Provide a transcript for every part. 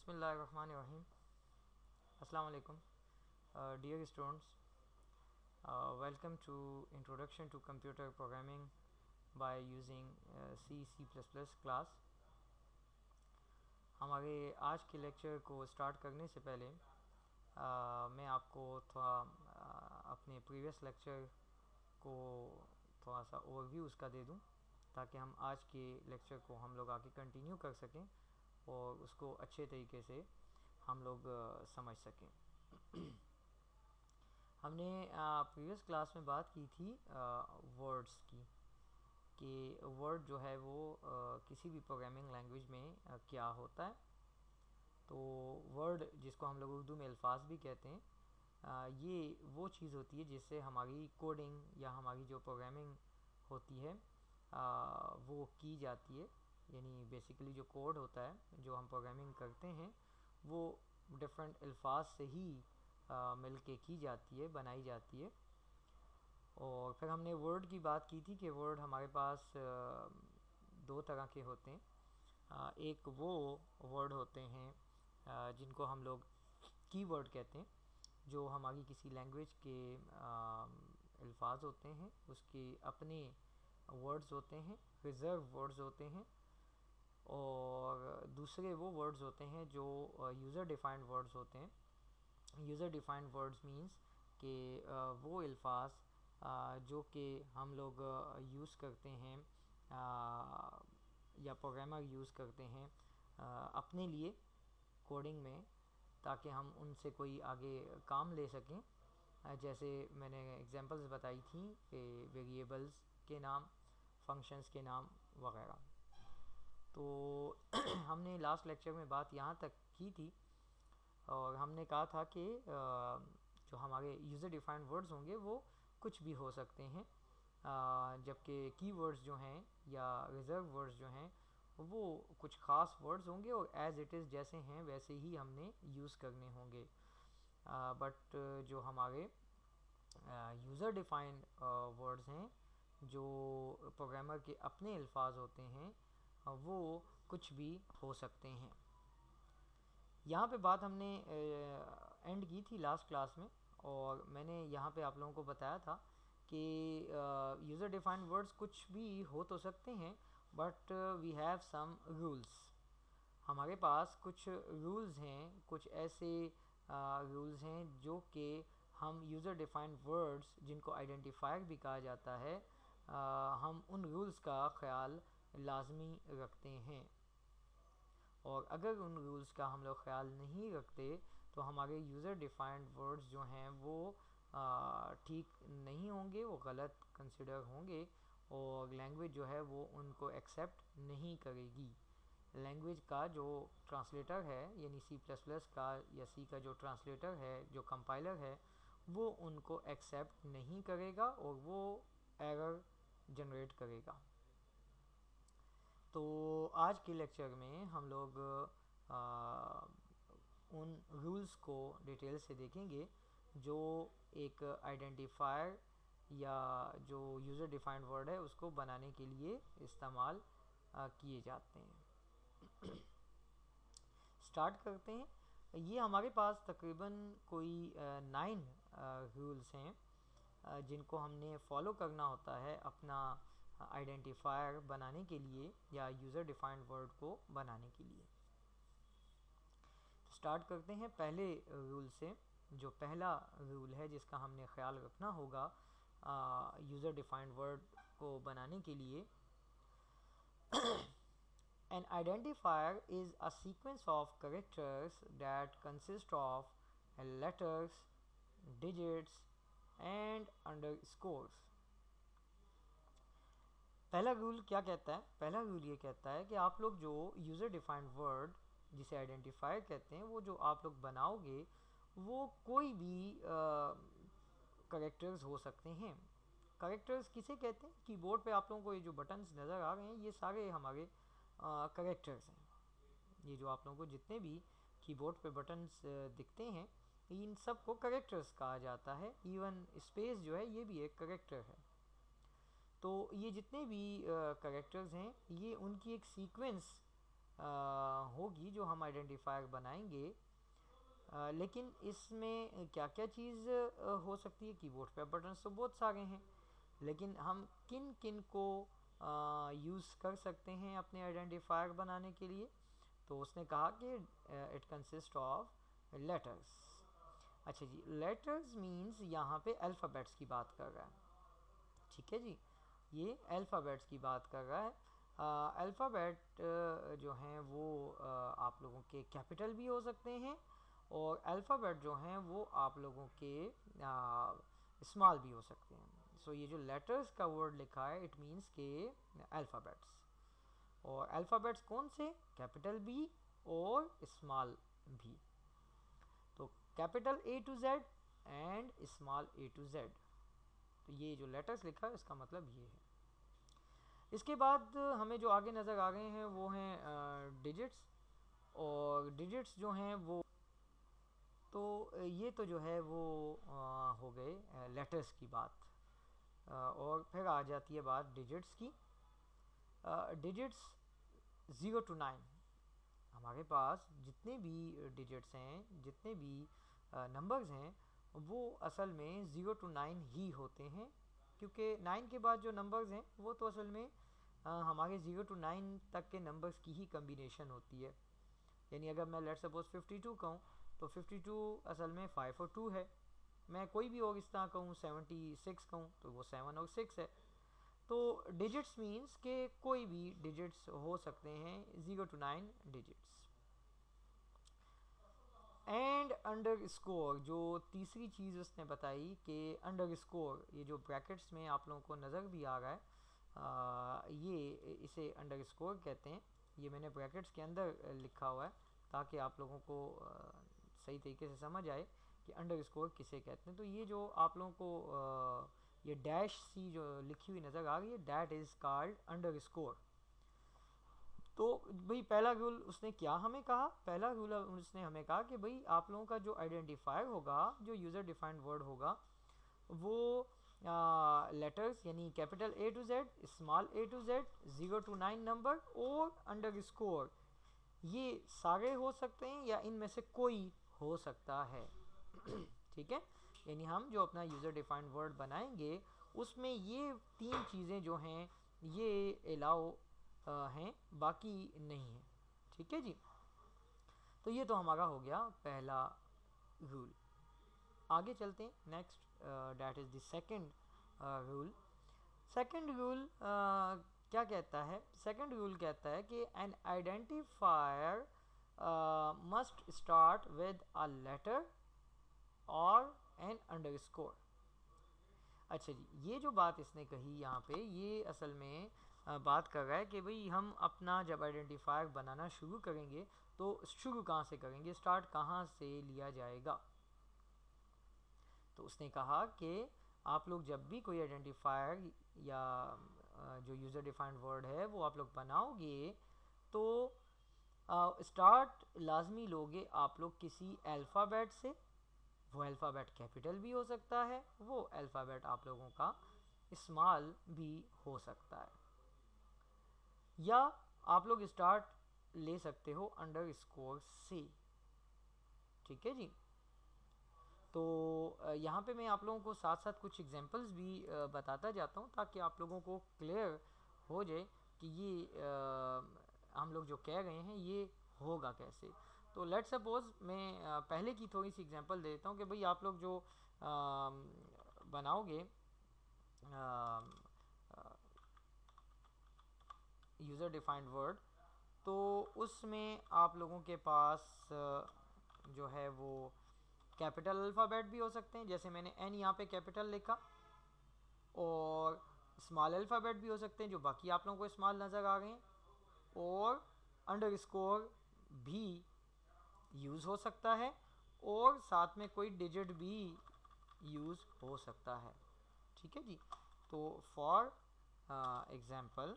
Bismillahirrahmanirrahim. Assalamu alaikum. Dear students, welcome to Introduction to Computer Programming by using C++ class. हमारे आज के lecture को start करने से पहले मैं आपको थोड़ा अपने प्रीवियस लेक्चर को थोड़ा सा ओवरव्यू उसका दे दूं, ताकि हम आज के लेक्चर को हम लोग आगे कंटिन्यू कर सकें और उसको अच्छे तरीके से हम लोग समझ सकें। हमने प्रीवियस क्लास में बात की थी वर्ड्स की, कि वर्ड जो है वो किसी भी प्रोग्रामिंग लैंग्वेज में क्या होता है। तो वर्ड, जिसको हम लोग उर्दू में अल्फाज भी कहते हैं, ये वो चीज़ होती है जिससे हमारी कोडिंग या हमारी जो प्रोग्रामिंग होती है वो की जाती है। यानी बेसिकली जो कोड होता है, जो हम प्रोग्रामिंग करते हैं, वो डिफरेंट अल्फाज से ही मिल के की जाती है, बनाई जाती है। और फिर हमने वर्ड की बात की थी कि वर्ड हमारे पास दो तरह के होते हैं। एक वो वर्ड होते हैं जिनको हम लोग कीवर्ड कहते हैं, जो हमारी किसी लैंग्वेज के अल्फाज होते हैं, उसके अपने वर्ड्स होते हैं, रिज़र्व वर्ड्स होते हैं। और दूसरे वो वर्ड्स होते हैं जो यूज़र डिफाइंड वर्ड्स होते हैं। यूज़र डिफाइंड वर्ड्स मींस कि वो अल्फाज जो कि हम लोग यूज़ करते हैं या प्रोग्रामर यूज़ करते हैं अपने लिए कोडिंग में, ताकि हम उनसे कोई आगे काम ले सकें। जैसे मैंने एग्जांपल्स बताई थी कि वेरिएबल्स के नाम, फंक्शंस के नाम वगैरह। तो हमने लास्ट लेक्चर में बात यहाँ तक की थी और हमने कहा था कि जो हमारे यूज़र डिफाइंड वर्ड्स होंगे वो कुछ भी हो सकते हैं, जबकि कीवर्ड्स जो हैं या रिज़र्व वर्ड्स जो हैं वो कुछ ख़ास वर्ड्स होंगे और एज़ इट इज़ जैसे हैं वैसे ही हमने यूज़ करने होंगे। बट जो हमारे यूज़र डिफाइंड वर्ड्स हैं, जो प्रोग्रामर के अपने अल्फाज होते हैं, वो कुछ भी हो सकते हैं। यहाँ पे बात हमने एंड की थी लास्ट क्लास में, और मैंने यहाँ पे आप लोगों को बताया था कि यूज़र डिफाइंड वर्ड्स कुछ भी हो तो सकते हैं, but we have some rules. हमारे पास कुछ रूल्स हैं, कुछ ऐसे रूल्स हैं जो कि हम यूज़र डिफाइंड वर्ड्स, जिनको आइडेंटिफायर भी कहा जाता है, हम उन रूल्स का ख्याल लाजमी रखते हैं। और अगर उन रूल्स का हम लोग ख्याल नहीं रखते तो हमारे यूज़र डिफाइंड वर्ड्स जो हैं वो ठीक नहीं होंगे, वो गलत कंसिडर होंगे और लैंग्वेज जो है वो उनको एक्सेप्ट नहीं करेगी। लैंग्वेज का जो ट्रांसलेटर है, यानी C++ का या C का जो ट्रांसलेटर है, जो कंपाइलर है, वो उनको एक्सेप्ट नहीं करेगा और वो एरर जनरेट करेगा। तो आज के लेक्चर में हम लोग उन रूल्स को डिटेल से देखेंगे जो एक आइडेंटिफायर या जो यूज़र डिफाइंड वर्ड है उसको बनाने के लिए इस्तेमाल किए जाते हैं। स्टार्ट करते हैं। ये हमारे पास तकरीबन कोई 9 रूल्स हैं जिनको हमने फॉलो करना होता है अपना आइडेंटिफायर बनाने के लिए या यूज़र डिफाइंड वर्ड को बनाने के लिए। स्टार्ट करते हैं पहले रूल से। जो पहला रूल है जिसका हमने ख्याल रखना होगा यूज़र डिफाइंड वर्ड को बनाने के लिए, An identifier is a sequence of characters that consist of letters, digits and underscores. पहला रूल क्या कहता है? पहला रूल ये कहता है कि आप लोग जो यूज़र डिफाइंड वर्ड, जिसे आइडेंटिफायर कहते हैं, वो जो आप लोग बनाओगे वो कोई भी करेक्टर्स हो सकते हैं। करेक्टर्स किसे कहते हैं? कीबोर्ड पे आप लोगों को ये जो बटन्स नज़र आ रहे हैं ये सारे हमारे करेक्टर्स हैं। ये जो आप लोगों को जितने भी कीबोर्ड पे बटन्स दिखते हैं, इन सब को करेक्टर्स कहा जाता है। इवन स्पेस जो है ये भी एक करेक्टर है। तो ये जितने भी करेक्टर्स हैं ये उनकी एक सीक्वेंस होगी जो हम आइडेंटिफायर बनाएंगे। लेकिन इसमें क्या क्या चीज़ हो सकती है, कीबोर्ड पे बटन्स तो बहुत सारे हैं, लेकिन हम किन किन को यूज़ कर सकते हैं अपने आइडेंटिफायर बनाने के लिए। तो उसने कहा कि इट कंसिस्ट ऑफ लेटर्स। अच्छा जी, लेटर्स मींस यहाँ पे अल्फ़ाबेट्स की बात कर रहा है। ठीक है जी, ये अल्फ़ाबेट्स की बात कर रहा है। अल्फ़ाबेट जो हैं वो आप लोगों के कैपिटल भी हो सकते हैं, और अल्फ़ाबेट जो हैं वो आप लोगों के स्मॉल भी हो सकते हैं। सो ये जो लेटर्स का वर्ड लिखा है इट मीन्स के अल्फ़ाबेट्स। और अल्फ़ाबेट्स कौन से, कैपिटल बी और स्मॉल भी। तो capital A to Z and small A to Z. तो ये जो लेटर्स लिखा है इसका मतलब ये है। इसके बाद हमें जो आगे नज़र आ रहे हैं वो हैं डिजिट्स। और डिजिट्स जो हैं वो तो ये तो जो है वो हो गए लेटर्स की बात। और फिर आ जाती है बात डिजिट्स की। डिजिट्स 0 to 9, हमारे पास जितने भी डिजिट्स हैं, जितने भी नंबर्स हैं, वो असल में 0 to 9 ही होते हैं, क्योंकि 9 के बाद जो नंबर्स हैं वो तो असल में हमारे 0 to 9 तक के नंबर्स की ही कम्बिनेशन होती है। यानी अगर मैं लेट सपोज 52 कहूँ तो 52 असल में 5 और 2 है। मैं कोई भी और इस तरह कहूँ 76 कहूँ तो वो 7 और 6 है। तो डिजिट्स मीन्स के कोई भी डिजिट्स हो सकते हैं, 0 to 9 digits. And under score, जो तीसरी चीज़ उसने बताई कि अंडर स्कोर, ये जो ब्रैकेट्स में आप लोगों को नज़र भी आ रहा है, ये इसे अंडर स्कोर कहते हैं। ये मैंने ब्रैकेट्स के अंदर लिखा हुआ है ताकि आप लोगों को सही तरीके से समझ आए कि अंडर स्कोर किसे कहते हैं। तो ये जो आप लोगों को ये डैश सी जो लिखी हुई नज़र आ रही है, that is called under score. तो भाई पहला रूल उसने क्या हमें कहा, पहला रूल उसने हमें कहा कि भाई आप लोगों का जो आइडेंटिफायर होगा, जो यूज़र डिफाइंड वर्ड होगा, वो लेटर्स यानी capital A to Z, small A to Z, 0 to 9 number और अंडर स्कोर, ये सारे हो सकते हैं या इनमें से कोई हो सकता है। ठीक है, यानी हम जो अपना यूज़र डिफाइंड वर्ड बनाएंगे उसमें ये तीन चीज़ें जो हैं ये अलाउ हैं, बाकी नहीं है। ठीक है जी, तो ये तो हमारा हो गया पहला रूल। आगे चलते हैं, next that is the second rule. Second rule क्या कहता है, सेकंड रूल कहता है कि an identifier must start with a letter और एन अंडरस्कोर। अच्छा जी, ये जो बात इसने कही यहाँ पे, ये असल में बात कर रहा है कि भाई हम अपना जब आइडेंटिफायर बनाना शुरू करेंगे तो शुरू कहाँ से करेंगे, स्टार्ट कहाँ से लिया जाएगा। तो उसने कहा कि आप लोग जब भी कोई आइडेंटिफायर या जो यूज़र डिफाइंड वर्ड है वो आप लोग बनाओगे तो स्टार्ट लाजमी लोगे आप लोग किसी अल्फ़ाबेट से। वो अल्फ़ाबेट कैपिटल भी हो सकता है, वो अल्फ़ाबेट आप लोगों का स्मॉल भी हो सकता है, या आप लोग स्टार्ट ले सकते हो अंडर स्कोर से। ठीक है जी, तो यहाँ पे मैं आप लोगों को साथ साथ कुछ एग्जांपल्स भी बताता जाता हूँ ताकि आप लोगों को क्लियर हो जाए कि ये हम लोग जो कह रहे हैं ये होगा कैसे। तो लेट सपोज मैं पहले की थोड़ी सी एग्जांपल दे देता हूँ कि भाई आप लोग जो बनाओगे यूज़र डिफाइंड वर्ड, तो उसमें आप लोगों के पास जो है वो कैपिटल अल्फ़ाबेट भी हो सकते हैं, जैसे मैंने एन यहाँ पे कैपिटल लिखा, और स्मॉल अल्फ़ाबेट भी हो सकते हैं जो बाकी आप लोगों को स्मॉल नज़र आ रहे हैं, और अंडर स्कोर भी यूज़ हो सकता है, और साथ में कोई डिजिट भी यूज़ हो सकता है। ठीक है जी, तो फॉर एग्ज़ाम्पल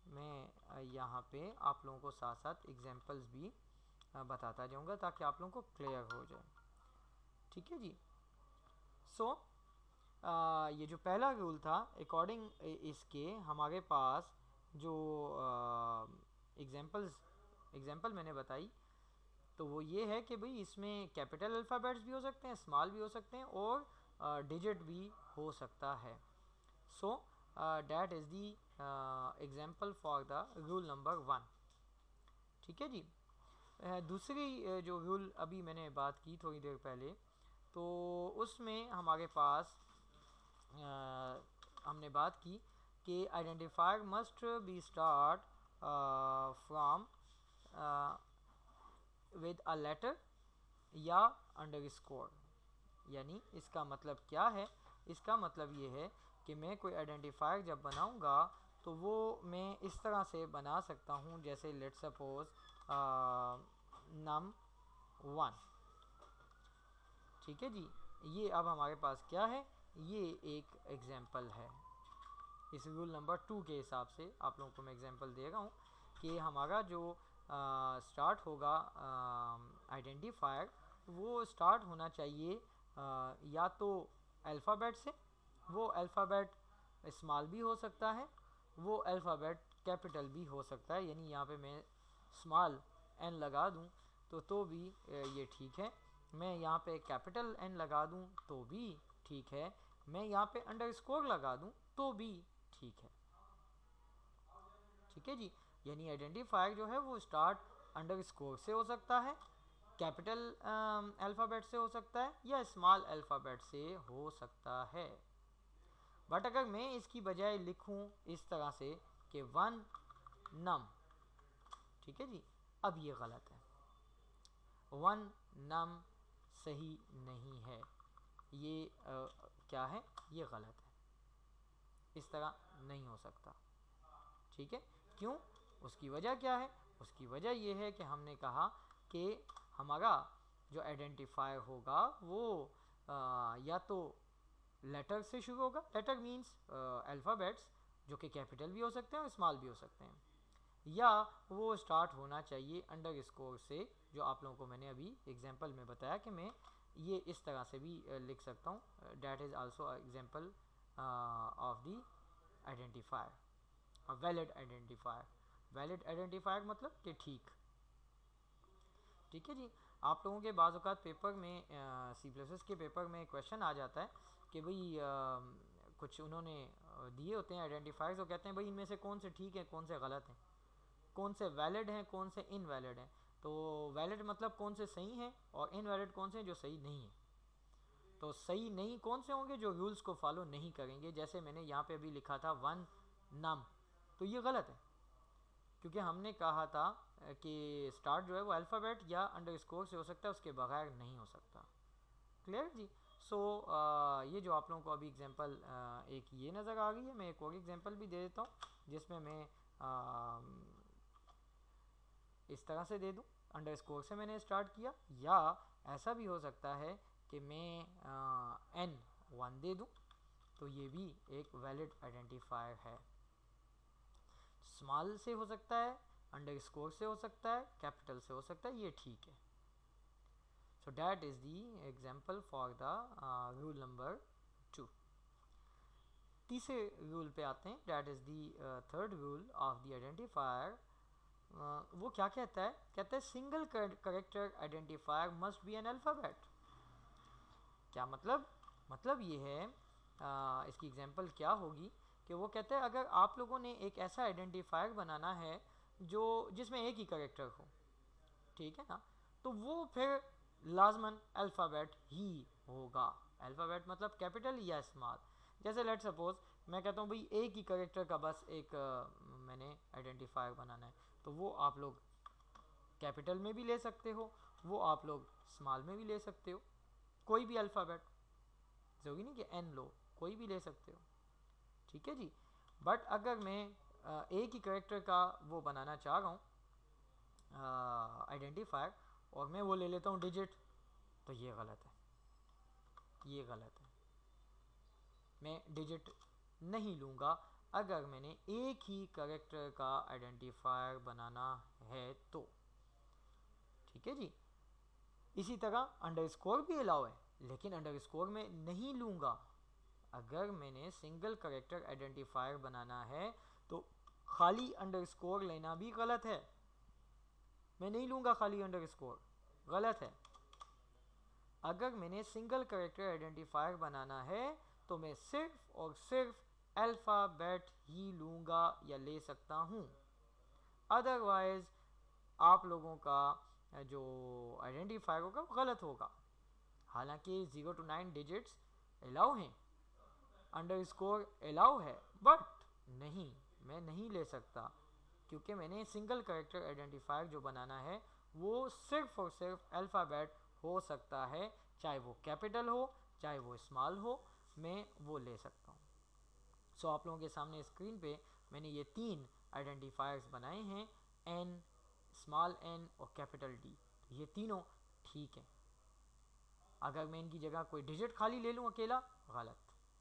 मैं यहाँ पे आप लोगों को साथ साथ एग्जांपल्स भी बताता जाऊँगा ताकि आप लोगों को क्लियर हो जाए। ठीक है जी, सो ये जो पहला रूल था, अकॉर्डिंग इसके हमारे पास जो एग्जांपल्स एग्जांपल मैंने बताई तो वो ये है कि भाई इसमें कैपिटल अल्फ़ाबेट्स भी हो सकते हैं, स्मॉल भी हो सकते हैं और डिजिट भी हो सकता है. So that is the example for the rule number 1. ठीक है जी. दूसरी जो रूल अभी मैंने बात की थोड़ी देर पहले, तो उसमें हमारे पास हमने बात की कि identifier must be start from with a letter या अंडरस्कोर. यानी इसका मतलब क्या है? इसका मतलब ये है कि मैं कोई आइडेंटिफायर जब बनाऊंगा तो वो मैं इस तरह से बना सकता हूँ, जैसे लेट सपोज num1. ठीक है जी. ये अब हमारे पास क्या है? ये एक एग्जांपल है. इस रूल नंबर 2 के हिसाब से आप लोगों को मैं एग्जांपल दे रहा हूँ कि हमारा जो स्टार्ट होगा आइडेंटिफायर, वो स्टार्ट होना चाहिए या तो अल्फ़ाबेट से. वो अल्फ़ाबेट स्मॉल भी हो सकता है, वो अल्फ़ाबेट कैपिटल भी हो सकता है. यानी यहाँ पे मैं स्मॉल एन लगा दूँ तो भी ये ठीक है. मैं यहाँ पे कैपिटल एन लगा दूँ तो भी ठीक है. मैं यहाँ पे अंडरस्कोर लगा दूँ तो भी ठीक है. ठीक है जी. यानी आइडेंटिफायर जो है वो स्टार्ट अंडरस्कोर से हो सकता है, कैपिटल अल्फ़ाबेट से हो सकता है या स्मॉल अल्फ़ाबेट से हो सकता है. बट अगर मैं इसकी बजाय लिखूं इस तरह से कि 1 num, ठीक है जी, अब ये गलत है. 1 num सही नहीं है. ये क्या है? ये गलत है. इस तरह नहीं हो सकता. ठीक है. क्यों? उसकी वजह क्या है? उसकी वजह ये है कि हमने कहा कि हमारा जो आइडेंटिफायर होगा वो या तो लेटर से शुरू होगा. लेटर मीन्स अल्फ़ाबेट्स, जो कि कैपिटल भी हो सकते हैं और स्मॉल भी हो सकते हैं, या वो स्टार्ट होना चाहिए अंडरस्कोर से, जो आप लोगों को मैंने अभी एग्जांपल में बताया कि मैं ये इस तरह से भी लिख सकता हूँ. That is also example of the identifier. Valid identifier. Valid identifier मतलब कि ठीक. ठीक है जी. आप लोगों के बाज़ औक़ात पेपर में C++ के पेपर में क्वेश्चन आ जाता है कि भाई कुछ उन्होंने दिए होते हैं आइडेंटिफायर्स, वो कहते हैं भाई इनमें से कौन से ठीक हैं, कौन से गलत हैं, कौन से वैलिड हैं, कौन से इनवैलिड हैं. तो वैलिड मतलब कौन से सही हैं और इनवैलिड कौन से हैं जो सही नहीं हैं. तो सही नहीं कौन से होंगे? जो रूल्स को फॉलो नहीं करेंगे. जैसे मैंने यहाँ पे अभी लिखा था 1 num, तो ये गलत है क्योंकि हमने कहा था कि स्टार्ट जो है वो अल्फ़ाबेट या अंडरस्कोर से हो सकता है, उसके बगैर नहीं हो सकता. क्लियर जी. सो ये जो आप लोगों को अभी एग्जांपल एक ये नज़र आ गई है, मैं एक और एग्जांपल भी दे देता हूँ जिसमें मैं इस तरह से दे दूँ. अंडरस्कोर से मैंने स्टार्ट किया, या ऐसा भी हो सकता है कि मैं n1 दे दूँ, तो ये भी एक वैलिड आइडेंटिफायर है. स्मॉल से हो सकता है, अंडरस्कोर से हो सकता है, कैपिटल से हो सकता है, ये ठीक है. So that is the example for the rule number 2. तीसरे रूल पे आते हैं. That is the third rule of the identifier. वो क्या कहता है? कहता है single character identifier must B N alphabet. क्या मतलब? मतलब ये है इसकी एग्जांपल क्या होगी कि वो कहते हैं अगर आप लोगों ने एक ऐसा आइडेंटिफायर बनाना है जो जिसमें एक ही करेक्टर हो, ठीक है ना, तो वो फिर लाजमन अल्फ़ाबेट ही होगा. अल्फ़ाबेट मतलब कैपिटल या स्मॉल. जैसे लेट सपोज मैं कहता हूँ भाई एक ही करेक्टर का बस एक मैंने आइडेंटिफायर बनाना है, तो वो आप लोग कैपिटल में भी ले सकते हो, वो आप लोग स्मॉल में भी ले सकते हो. कोई भी अल्फ़ाबेट, ज़रूरी नहीं कि एन लो, कोई भी ले सकते हो. ठीक है जी. बट अगर मैं एक ही करेक्टर का वो बनाना चाह रहा हूँ आइडेंटिफायर, और मैं वो ले लेता हूँ डिजिट, तो ये गलत है. ये गलत है. मैं डिजिट नहीं लूँगा अगर मैंने एक ही करेक्टर का आइडेंटिफायर बनाना है तो. ठीक है जी. इसी तरह अंडरस्कोर भी अलाउ है, लेकिन अंडरस्कोर में नहीं लूँगा. अगर मैंने सिंगल करेक्टर आइडेंटिफायर बनाना है तो खाली अंडरस्कोर लेना भी गलत है. मैं नहीं लूँगा खाली अंडरस्कोर, गलत है। अगर मैंने सिंगल कैरेक्टर आइडेंटिफायर बनाना है तो मैं सिर्फ और सिर्फ अल्फ़ाबेट ही लूँगा या ले सकता हूँ। अदरवाइज आप लोगों का जो आइडेंटिफायर होगा वो गलत होगा। हालांकि 0 to 9 डिजिट्स अलाउ हैं, अंडरस्कोर अलाउ है, बट नहीं, मैं नहीं ले सकता क्योंकि मैंने सिंगल कैरेक्टर आइडेंटिफायर जो बनाना है वो सिर्फ और सिर्फ अल्फ़ाबेट हो सकता है, चाहे वो कैपिटल हो चाहे वो स्मॉल हो, मैं वो ले सकता हूँ। सो आप लोगों के सामने स्क्रीन पे मैंने ये 3 आइडेंटिफायर्स बनाए हैं, एन, स्मॉल एन और कैपिटल डी। ये तीनों ठीक है। अगर मैं इनकी जगह कोई डिजिट खाली ले लूँ अकेला, गलत।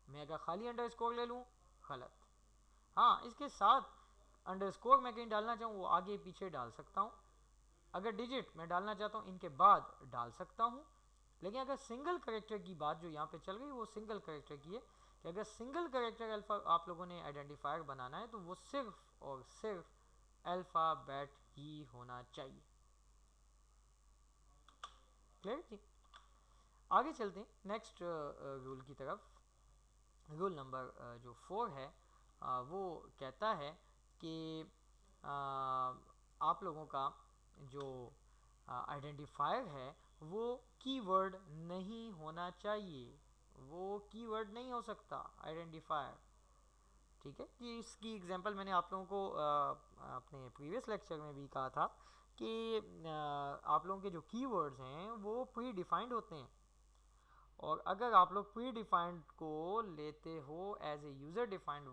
मैं अगर खाली अंडरस्कोर ले लूँ, गलत। हाँ, इसके साथ अंडरस्कोर मैं कहीं डालना चाहूँ वो आगे पीछे डाल सकता हूँ। अगर डिजिट मैं डालना चाहता हूँ इनके बाद डाल सकता हूँ। लेकिन अगर सिंगल करेक्टर की बात जो यहाँ पे चल रही है वो सिंगल करेक्टर की है कि अगर सिंगल करेक्टर अल्फ़ा आप लोगों ने आइडेंटिफायर बनाना है तो वो सिर्फ और सिर्फ अल्फ़ाबेट ही होना चाहिए। क्लियर जी? आगे चलते हैं नेक्स्ट रूल की तरफ। रूल नंबर जो 4 है वो कहता है कि आप लोगों का जो आइडेंटिफायर है वो कीवर्ड नहीं होना चाहिए, वो कीवर्ड नहीं हो सकता आइडेंटिफायर। ठीक है जी, इसकी एग्जांपल मैंने आप लोगों को अपने प्रीवियस लेक्चर में भी कहा था कि आप लोगों के जो कीवर्ड्स हैं वो प्री डिफाइंड होते हैं, और अगर आप लोग प्री डिफाइंड को लेते हो as a user defined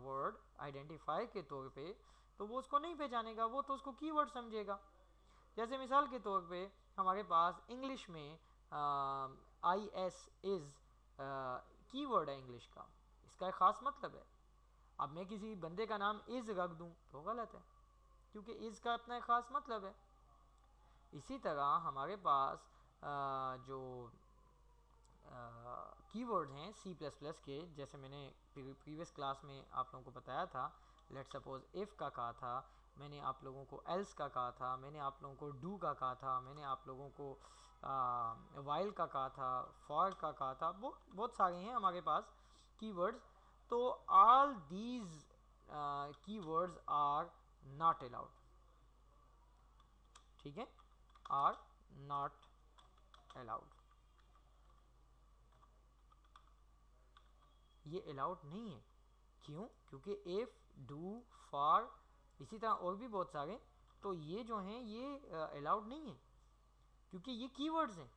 word identifier के तौर पे तो वो उसको नहीं पहचानेगा, वो तो उसको कीवर्ड समझेगा। जैसे मिसाल के तौर पे हमारे पास इंग्लिश में आई एस इज़ कीवर्ड है इंग्लिश का, इसका एक ख़ास मतलब है। अब मैं किसी बंदे का नाम इज़ रख दूँ तो गलत है क्योंकि इज़ का अपना एक ख़ास मतलब है। इसी तरह हमारे पास जो कीवर्ड्स हैं C++ के, जैसे मैंने प्रीवियस क्लास में आप लोगों को बताया था, लेट सपोज इफ़ का कहा था, मैंने आप लोगों को एल्स का कहा था, मैंने आप लोगों को डू का कहा था, मैंने आप लोगों को वाइल का कहा था, फॉर का कहा था, बहुत सारे हैं हमारे पास कीवर्ड्स। तो all these keywords are not allowed. ठीक है, आर नॉट अलाउड, ये अलाउड नहीं है। क्यों? क्योंकि इफ़, डू, फॉर, इसी तरह और भी बहुत सारे, तो ये जो हैं ये अलाउड नहीं है क्योंकि ये कीवर्ड्स हैं।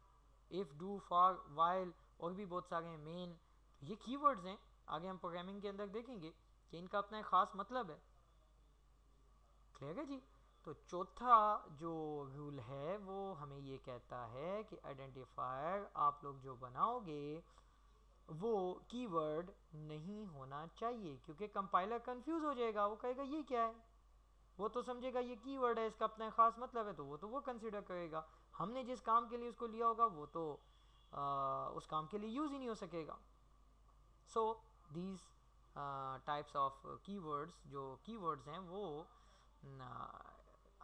इफ़, डू, फॉर, वाइल और भी बहुत सारे हैं, मेन, तो ये कीवर्ड्स हैं। आगे हम प्रोग्रामिंग के अंदर देखेंगे कि इनका अपना एक ख़ास मतलब है। क्लियर है जी? तो चौथा जो रूल है वो हमें ये कहता है कि आइडेंटिफायर आप लोग जो बनाओगे वो कीवर्ड नहीं होना चाहिए, क्योंकि कंपाइलर कंफ्यूज हो जाएगा, वो कहेगा ये क्या है, वो तो समझेगा ये कीवर्ड है, इसका अपना खास मतलब है, तो वो कंसिडर करेगा। हमने जिस काम के लिए उसको लिया होगा वो तो उस काम के लिए यूज़ ही नहीं हो सकेगा। So these types of keywords, जो कीवर्ड्स हैं वो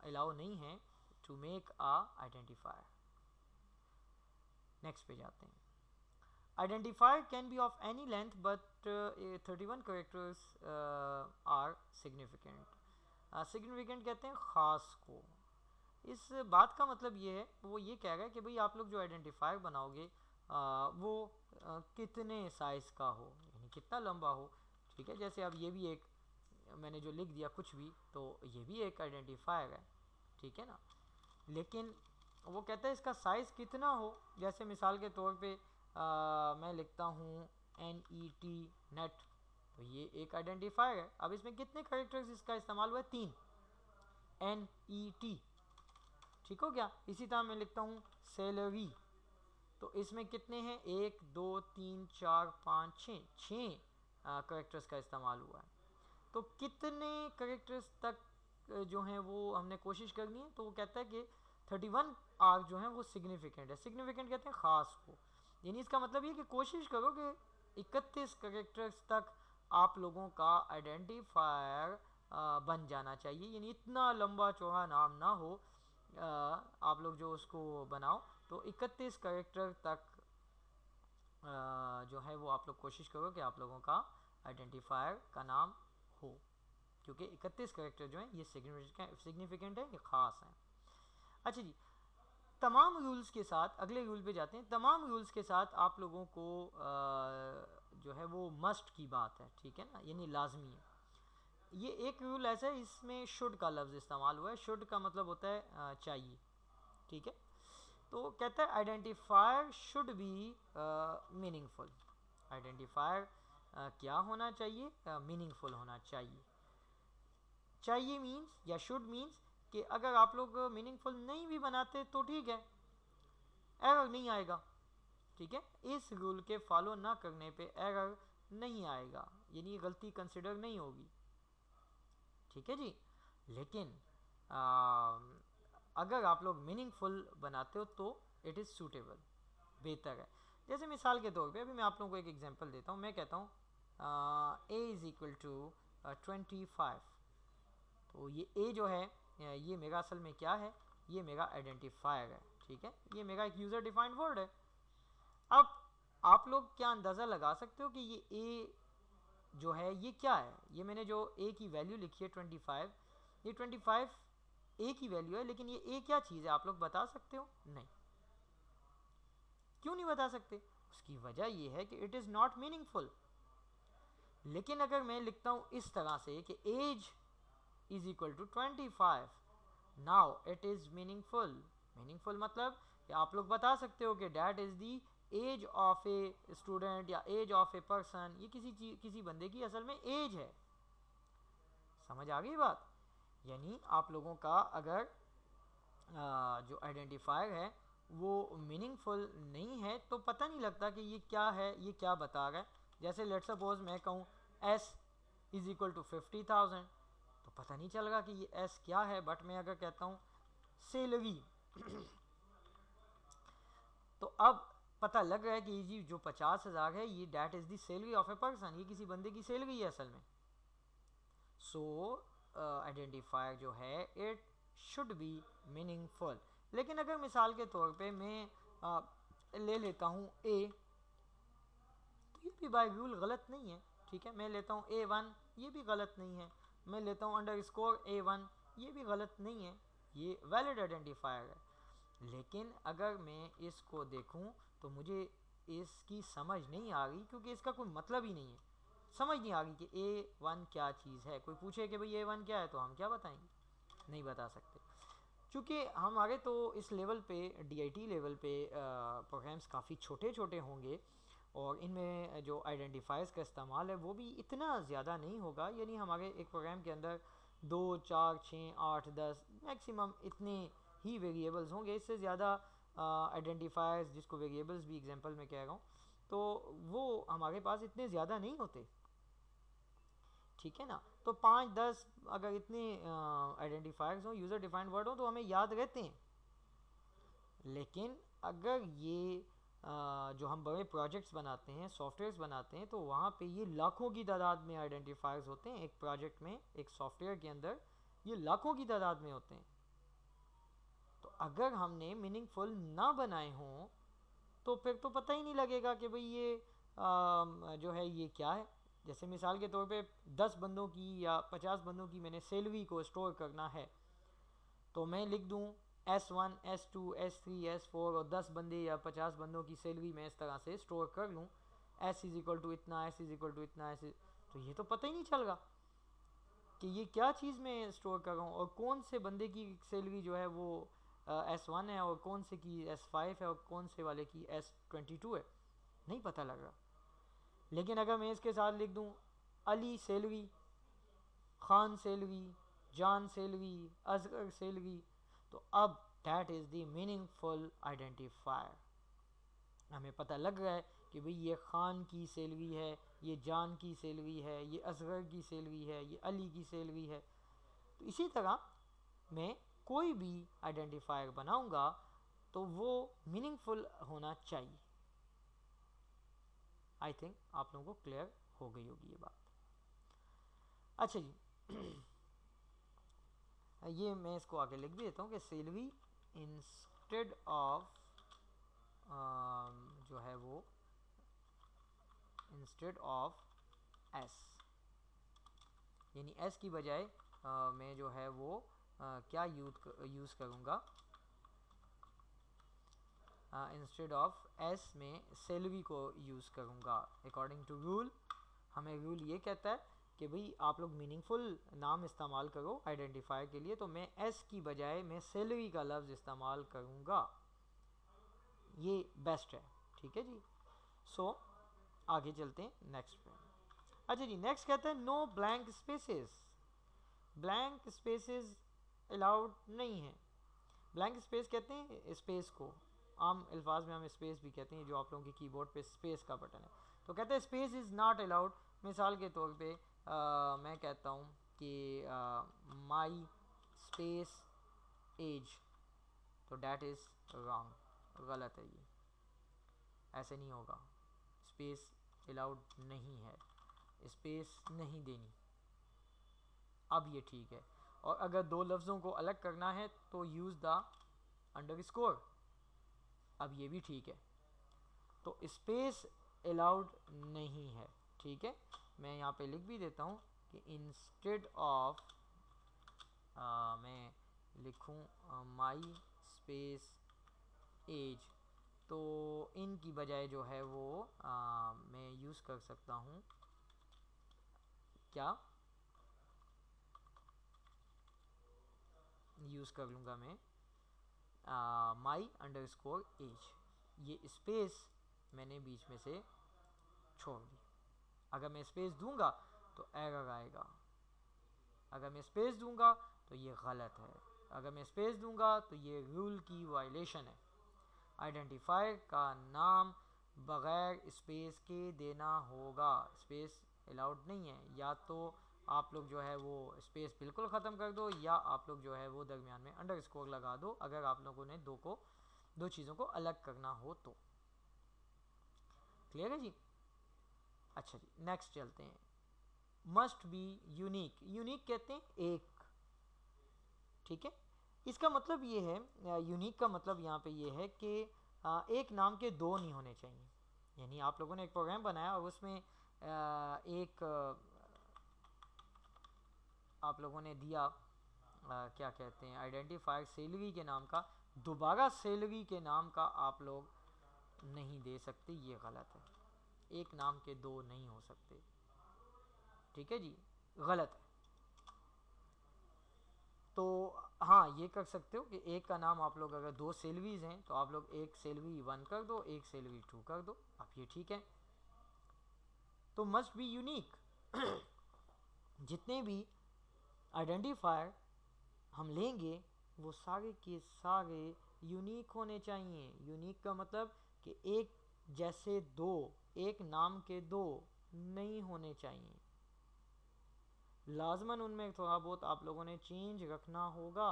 अलाउ नहीं है to make a identifier. Next पे जाते हैं। Identifier can be of any length but 31 characters are significant. Significant कहते हैं ख़ास को। इस बात का मतलब ये है, वो ये कह रहा है कि भाई आप लोग जो आइडेंटिफायर बनाओगे वो कितने साइज़ का हो, यानी कितना लंबा हो। ठीक है, जैसे अब ये भी एक मैंने जो लिख दिया कुछ भी, तो ये भी एक आइडेंटिफायर है, ठीक है ना। लेकिन वो कहता है इसका साइज़ कितना हो। जैसे मिसाल के तौर पे मैं लिखता हूँ NET नेट, तो ये एक आइडेंटिफायर है। अब इसमें कितने कैरेक्टर्स इसका इस्तेमाल हुआ है? 3, NET, ठीक हो गया। इसी तरह मैं लिखता हूँ सैलरी, तो इसमें कितने हैं? 1 2 3 4 5 6 कैरेक्टर्स का इस्तेमाल हुआ है। तो कितने कैरेक्टर्स तक जो हैं वो हमने कोशिश करनी है, तो वो कहता है कि 31 आर्क जो हैं वो सिग्निफिकेंट है। सिग्निफिकेंट कहते हैं ख़ास को, यानी इसका मतलब ये कि कोशिश करो कि 31 कैरेक्टर्स तक आप लोगों का आइडेंटिफायर बन जाना चाहिए, यानी इतना लंबा चौड़ा नाम ना हो आप लोग जो उसको बनाओ तो 31 कैरेक्टर तक जो है वो आप लोग कोशिश करो कि आप लोगों का आइडेंटिफायर का नाम हो, क्योंकि 31 कैरेक्टर जो हैं ये सिग्निफिकेंट है, ये ख़ास हैं। अच्छा जी, तमाम रूल्स के साथ अगले रूल पे जाते हैं। तमाम रूल्स के साथ आप लोगों को जो है वो मस्ट की बात है, ठीक है ना, यानी लाजमी है। ये एक रूल ऐसा है, इसमें शुड का लफ्ज़ इस्तेमाल हुआ है। शुड का मतलब होता है चाहिए, ठीक है। तो कहता है identifier should be meaningful. Identifier क्या होना चाहिए? मीनिंगफुल होना चाहिए। चाहिए मीन्स या शुड मीन्स कि अगर आप लोग मीनिंगफुल नहीं भी बनाते तो ठीक है, एरर नहीं आएगा, ठीक है। इस रूल के फॉलो ना करने पे एरर नहीं आएगा, यानी गलती कंसिडर नहीं होगी, ठीक है जी। लेकिन अगर आप लोग मीनिंगफुल बनाते हो तो इट इज़ सूटेबल, बेहतर है। जैसे मिसाल के तौर पे अभी मैं आप लोगों को एक एग्जांपल देता हूँ। मैं कहता हूँ ए इज़ इक्वल टू 25। तो ये ए जो है ये मेरा असल में क्या है? ये मेरा आइडेंटिफायर है, ठीक है। ये मेरा एक यूज़र डिफाइंड वर्ड है। अब आप लोग क्या अंदाज़ा लगा सकते हो कि ये ए जो है ये क्या है? ये मैंने जो ए की वैल्यू लिखी है 25, ये 25 ए की वैल्यू है, लेकिन ये ए क्या चीज़ है आप लोग बता सकते हो? नहीं। क्यों नहीं बता सकते? उसकी वजह ये है कि इट इज़ नॉट मीनिंगफुल। लेकिन अगर मैं लिखता हूँ इस तरह से कि age is equal to 25, now it is meaningful. Meaningful मतलब कि आप लोग बता सकते हो कि that is the age of a student या एज ऑफ ए पर्सन। ये किसी बंदे की असल में एज है। समझ आ गई बात? यानी आप लोगों का अगर जो आइडेंटिफायर है वो मीनिंगफुल नहीं है तो पता नहीं लगता कि ये क्या है, ये क्या बता रहा है। जैसे लेट्स सपोज मैं कहूँ एस इज इक्वल टू 50,000, तो पता नहीं चल रहा कि ये एस क्या है। बट मैं अगर कहता हूँ सैलरी तो अब पता लग रहा है कि ये जो 50,000 है ये that is the salary of a person, ये किसी बंदे की सैलरी है असल में। सो आइडेंटिफायर जो है इट शुड बी मीनिंगफुल। लेकिन अगर मिसाल के तौर पे मैं ले लेता हूँ ए, तो ये भी बाय रूल गलत नहीं है, ठीक है। मैं लेता हूँ A1, ये भी गलत नहीं है। मैं लेता हूँ अंडरस्कोर A1, ये भी गलत नहीं है, ये वैलिड आइडेंटिफायर है। लेकिन अगर मैं इसको देखूँ तो मुझे इसकी समझ नहीं आ रही, क्योंकि इसका कोई मतलब ही नहीं है। समझ नहीं आ रही कि A1 क्या चीज़ है। कोई पूछे कि भाई A1 क्या है तो हम क्या बताएंगे? नहीं बता सकते। चूँकि हमारे तो इस लेवल पे DIT लेवल पे प्रोग्राम्स काफ़ी छोटे छोटे होंगे और इनमें जो आइडेंटिफायर्स का इस्तेमाल है वो भी इतना ज़्यादा नहीं होगा। यानी हमारे एक प्रोग्राम के अंदर 2, 4, 6, 8, 10 मैक्सिमम इतने ही वेरिएबल्स होंगे। इससे ज़्यादा आइडेंटिफायर्स, जिसको वेरिएबल्स भी एग्जांपल में कह रहा हूँ, तो वो हमारे पास इतने ज़्यादा नहीं होते, ठीक है ना। तो 5, 10 अगर इतने आइडेंटिफायर्स हों, यूज़र डिफाइंड वर्ड हो, तो हमें याद रहते हैं। लेकिन अगर ये जो हम बड़े प्रोजेक्ट्स बनाते हैं, सॉफ्टवेयर्स बनाते हैं, तो वहाँ पे ये लाखों की तादाद में आइडेंटिफायर्स होते हैं। एक प्रोजेक्ट में, एक सॉफ्टवेयर के अंदर ये लाखों की तादाद में होते हैं। तो अगर हमने मीनिंगफुल ना बनाए हों तो फिर तो पता ही नहीं लगेगा कि भाई ये जो है ये क्या है। जैसे मिसाल के तौर पे 10 बंदों की या 50 बंदों की मैंने सैलरी को स्टोर करना है, तो मैं लिख दूँ S1, S2, S3, S4 और 10 बंदे या 50 बंदों की सैलरी मैं इस तरह से स्टोर कर लूँ। S इज़ इक्वल टू इतना, S इज़ इक्वल टू इतना, तो ये तो पता ही नहीं चल रहा कि ये क्या चीज़ मैं स्टोर कर रहा हूँ और कौन से बंदे की सैलरी जो है वो S1 है और कौन से की S5 है और कौन से वाले की S22 है, नहीं पता लग रहा। लेकिन अगर मैं इसके साथ लिख दूँ अली सैलरी, खान सैलरी, जान सैलरी, असगर सैलरी, तो अब that is the meaningful identifier. हमें पता लग रहा है कि भाई ये खान की सैलरी है, ये जान की सैलरी है, ये असगर की सैलरी है, ये अली की सैलरी है। तो इसी तरह मैं कोई भी आइडेंटिफायर बनाऊंगा तो वो मीनिंगफुल होना चाहिए। आई थिंक आप लोगों को क्लियर हो गई होगी ये बात। अच्छा जी, ये मैं इसको आगे लिख भी देता हूँ कि सैलरी इंस्टेड ऑफ जो है वो इंस्टेड ऑफ एस, यानी एस की बजाय मैं जो है वो क्या यूज़ करूँगा, इंस्टेड ऑफ एस में सैलरी को यूज़ करूँगा। अकॉर्डिंग टू रूल, हमें रूल ये कहता है कि भाई आप लोग मीनिंगफुल नाम इस्तेमाल करो आइडेंटिफायर के लिए, तो मैं एस की बजाय मैं सैलरी का लफ्ज़ इस्तेमाल करूँगा, ये बेस्ट है। ठीक है जी। सो आगे चलते हैं नेक्स्ट पे। अच्छा जी, नेक्स्ट कहते हैं no blank spaces. Blank spaces allowed नहीं है। ब्लैंक स्पेस कहते हैं स्पेस को, आम अल्फाज में हम स्पेस भी कहते हैं, जो आप लोगों के कीबोर्ड पे स्पेस का बटन है, तो कहते हैं स्पेस इज़ नॉट अलाउड। मिसाल के तौर पे मैं कहता हूँ कि माई स्पेस एज, तो डैट इज़ रॉन्ग, गलत है, ये ऐसे नहीं होगा। स्पेस अलाउड नहीं है, स्पेस नहीं देनी। अब ये ठीक है। और अगर दो लफ्ज़ों को अलग करना है तो यूज़ द अंडरस्कोर, अब ये भी ठीक है। तो स्पेस अलाउड नहीं है। ठीक है, मैं यहाँ पे लिख भी देता हूँ कि इंस्टेड ऑफ मैं लिखूँ माई स्पेस एज, तो इनकी बजाय जो है वो मैं यूज़ कर सकता हूँ क्या, यूज़ कर लूँगा मैं माई अंडरस्कोर एज। ये स्पेस मैंने बीच में से छोड़ दी। अगर मैं स्पेस दूंगा तो एरर आएगा, अगर मैं स्पेस दूंगा तो ये गलत है, अगर मैं स्पेस दूंगा तो ये रूल की वायलेशन है। आइडेंटिफायर का नाम बगैर स्पेस के देना होगा, स्पेस अलाउड नहीं है। या तो आप लोग जो है वो स्पेस बिल्कुल ख़त्म कर दो, या आप लोग जो है वो दरमियान में अंडरस्कोर लगा दो, अगर आप लोगों ने दो चीज़ों को अलग करना हो तो। क्लियर है जी। अच्छा जी, नेक्स्ट चलते हैं। Must be unique. यूनिक कहते हैं एक। ठीक है, इसका मतलब ये है, यूनिक का मतलब यहाँ पे ये है कि एक नाम के दो नहीं होने चाहिए। यानी आप लोगों ने एक प्रोग्राम बनाया और उसमें एक आप लोगों ने दिया क्या कहते हैं आइडेंटिफायर सैलरी के नाम का, दोबारा सैलरी के नाम का आप लोग नहीं दे सकते, ये गलत है। एक नाम के दो नहीं हो सकते। ठीक है जी, गलत है। तो हाँ, ये कर सकते हो कि एक का नाम आप लोग अगर दो सैलरीज हैं तो आप लोग एक सैलरी 1 कर दो, एक सैलरी 2 कर दो, अब ये ठीक है। तो मस्ट बी यूनिक। जितने भी आइडेंटिफायर हम लेंगे वो सारे के सारे यूनिक होने चाहिए। यूनिक का मतलब कि एक जैसे दो, एक नाम के दो नहीं होने चाहिए। लाजमन उनमें थोड़ा बहुत आप लोगों ने चेंज रखना होगा।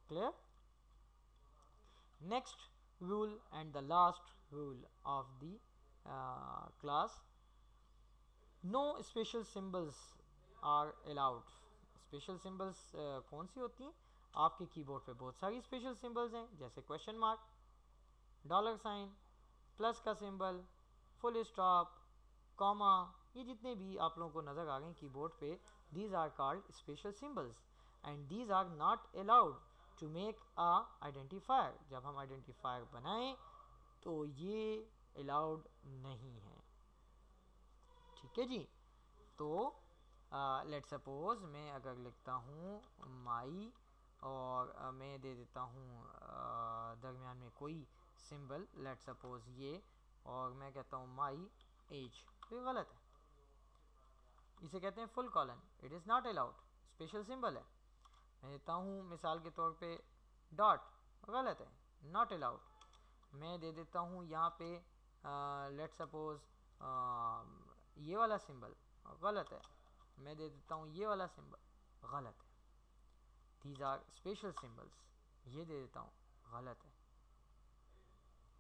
Clear. Next rule and the last rule of the class, no special symbols are allowed. Special symbols कौन सी होती हैं? आपके कीबोर्ड पे बहुत सारी स्पेशल सिंबल्स हैं, जैसे question mark, dollar sign, plus का सिंबल, फुल स्टॉप, कॉमा, ये जितने भी आप लोगों को नज़र आ रहे हैं कीबोर्ड पे, these are called special symbols and these are not allowed to make a identifier. जब हम आइडेंटिफायर बनाएं तो ये अलाउड नहीं है। ठीक है जी। तो लेट सपोज मैं अगर लिखता हूँ माई और मैं दे देता हूँ दरमियान में कोई सिंबल, लेट सपोज ये, और मैं कहता हूँ माई एज, तो ये गलत है। इसे कहते हैं full colon, it is not allowed, special symbol है। मैं देता हूँ मिसाल के तौर पे डॉट, गलत है, नॉट अलाउड। मैं दे देता हूँ यहाँ पे लेट सपोज ये वाला सिंबल, गलत है। मैं दे देता हूँ ये वाला सिंबल, गलत है। दीज आर स्पेशल सिंबल्स, ये दे देता हूँ, गलत है,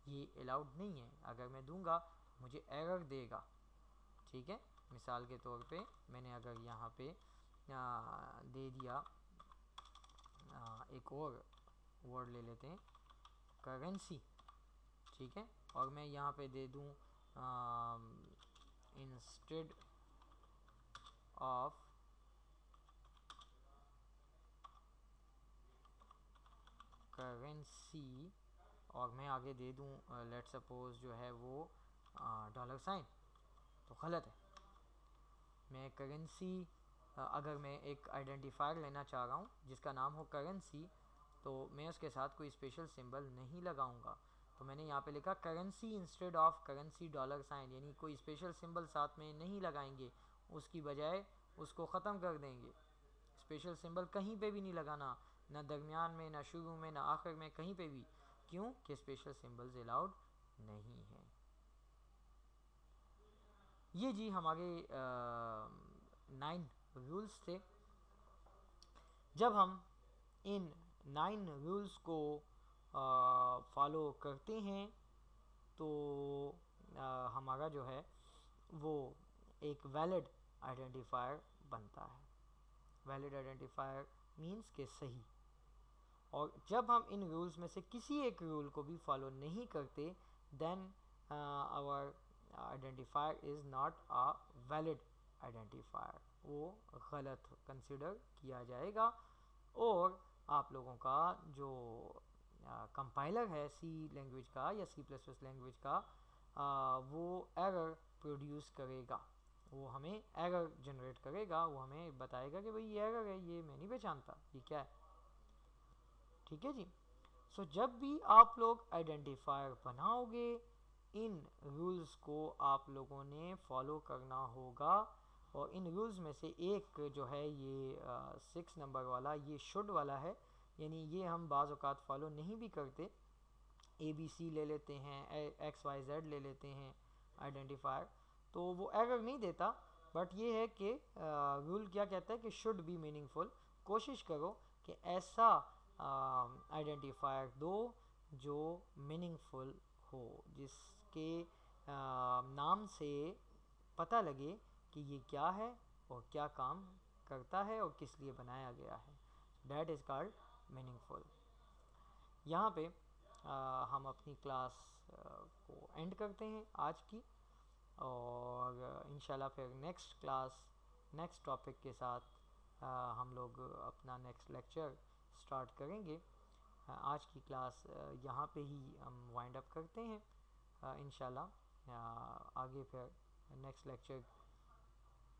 ये अलाउड नहीं है। अगर मैं दूंगा मुझे एरर देगा। ठीक है, मिसाल के तौर पे मैंने अगर यहाँ पे दे दिया एक और वर्ड ले लेते हैं, करेंसी, ठीक है। और मैं यहाँ पे दे दूँ इंस्टेड ऑफ करेंसी, और मैं आगे दे दूँ लेट सपोज जो है वो डॉलर साइन, तो गलत है। मैं करेंसी, अगर मैं एक आइडेंटिफायर लेना चाह रहा हूँ जिसका नाम हो करेंसी, तो मैं उसके साथ कोई स्पेशल सिंबल नहीं लगाऊंगा। तो मैंने यहाँ पे लिखा currency instead of currency dollar sign, यानी कोई स्पेशल सिंबल साथ में नहीं लगाएंगे, उसकी बजाय उसको ख़त्म कर देंगे। स्पेशल सिंबल कहीं पे भी नहीं लगाना, ना दरमियान में, ना शुरू में, ना आखिर में, कहीं पे भी। क्यों कि स्पेशल सिंबल्स अलाउड नहीं है। ये जी हमारे 9 रूल्स थे। जब हम इन 9 रूल्स को फॉलो करते हैं तो हमारा जो है वो एक वैलिड आइडेंटिफायर बनता है। वैलिड आइडेंटिफायर मींस के सही। और जब हम इन रूल्स में से किसी एक रूल को भी फॉलो नहीं करते, then our identifier is not a valid identifier, वो गलत कंसिडर किया जाएगा। और आप लोगों का जो कंपाइलर है सी लैंग्वेज का या C++ लैंग्वेज का, वो एरर प्रोड्यूस करेगा, वो हमें एरर जनरेट करेगा, वो हमें बताएगा कि भाई ये एरर है, ये मैं नहीं पहचानता ये क्या है, ठीक है जी। सो जब भी आप लोग आइडेंटिफायर बनाओगे, इन रूल्स को आप लोगों ने फॉलो करना होगा। और इन रूल्स में से एक जो है ये 6 नंबर वाला, ये शुड वाला है, यानी ये हम बाज़ औक़ात फॉलो नहीं भी करते। ABC ले लेते हैं, XYZ ले लेते हैं आइडेंटिफायर, तो वो एरर नहीं देता, बट ये है कि रूल क्या कहता है कि शुड बी मीनिंगफुल। कोशिश करो कि ऐसा आइडेंटिफायर दो जो मीनिंगफुल हो, जिसके नाम से पता लगे कि ये क्या है और क्या काम करता है और किस लिए बनाया गया है। That is called meaningful. यहाँ पे हम अपनी क्लास को एंड करते हैं आज की, और इंशाल्लाह फिर नेक्स्ट क्लास नेक्स्ट टॉपिक के साथ हम लोग अपना नेक्स्ट लेक्चर स्टार्ट करेंगे। आज की क्लास यहाँ पे ही हम वाइंड अप करते हैं। इंशाल्लाह आगे फिर नेक्स्ट लेक्चर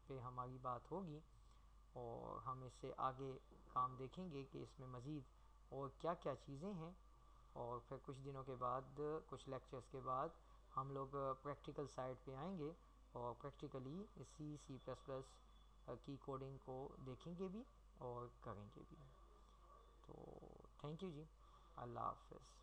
पे हमारी बात होगी और हम इससे आगे काम देखेंगे कि इसमें मज़ीद और क्या क्या चीज़ें हैं। और फिर कुछ दिनों के बाद, कुछ लेक्चर्स के बाद हम लोग प्रैक्टिकल साइड पे आएंगे और प्रैक्टिकली C++ की कोडिंग को देखेंगे भी और करेंगे भी। तो थैंक यू जी, अल्लाह हाफ़िज़।